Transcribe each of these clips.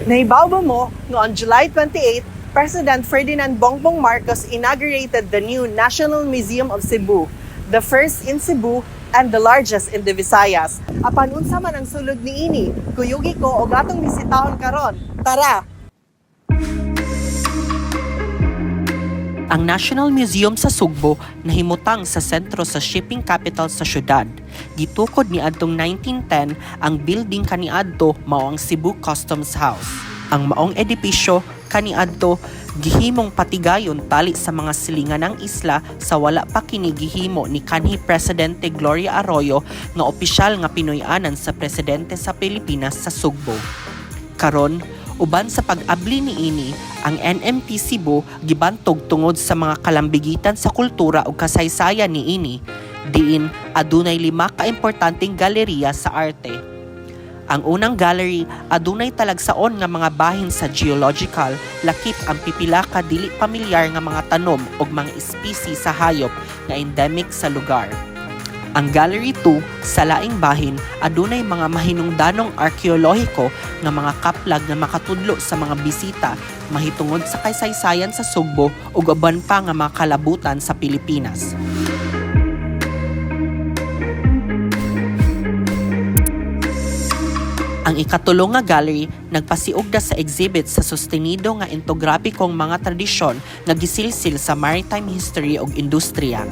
Nahibaw ba mo nga on July 28, President Ferdinand Bongbong Marcos inaugurated the new National Museum of Cebu, the first in Cebu and the largest in the Visayas. Apan unsa man ang sulod niini, kuyugi ko og atong bisitahon karon. Tara! Ang National Museum sa Sugbo nahimutang sa sentro sa shipping capital sa syudad. Gitukod ni adtong 1910 ang building kaniadto mao ang Cebu Customs House. Ang maong edipisyo kaniadto gihimong patigayon tali sa mga silingan ng isla sa wala pa kini gihimo ni kanhi Presidente Gloria Arroyo nga opisyal nga Pinoy-anan sa presidente sa Pilipinas sa Sugbo. Karon, uban sa pag-abli niini, ang NMT Cebu gibantog tungod sa mga kalambigitan sa kultura ug kasaysayan niini, diin adunay 5 ka importanteng galeriya sa arte. Ang unang gallery adunay talagsaon nga mga bahin sa geological, lakip ang pipila ka dili pamilyar nga mga tanom ug mga species sa hayop nga endemic sa lugar. Ang Gallery 2 sa laing bahin adunay mga mahinungdanong arkeolohiko nga mga kaplag nga makatudlo sa mga bisita mahitungod sa kasaysayan sa Sugbo ug uban pa nga mga kalabutan sa Pilipinas. Ang ikatulong nga gallery nagpasiugda sa exhibit sa sustenido nga etnograpikong mga tradisyon nga gisilsil sa maritime history ug industriya.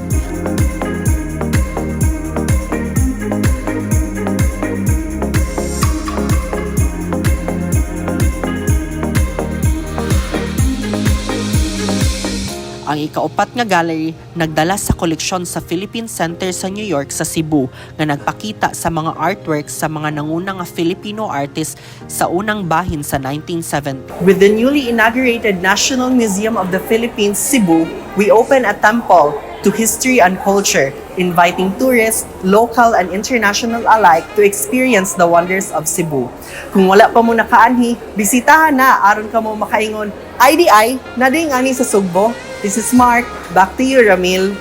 Ang ikaupat nga gallery nagdala sa koleksyon sa Philippine Center sa New York sa Cebu nga nagpakita sa mga artworks sa mga nangunang nga Filipino artists sa unang bahin sa 1970. With the newly inaugurated National Museum of the Philippines, Cebu, we open a temple to history and culture, inviting tourists, local and international alike to experience the wonders of Cebu. Kung wala pa mo nakaanhi, bisitahan na aron ka mo makaingon, IDI, na ding ani sa Sugbo. This is Mark. Back to you, Ramil.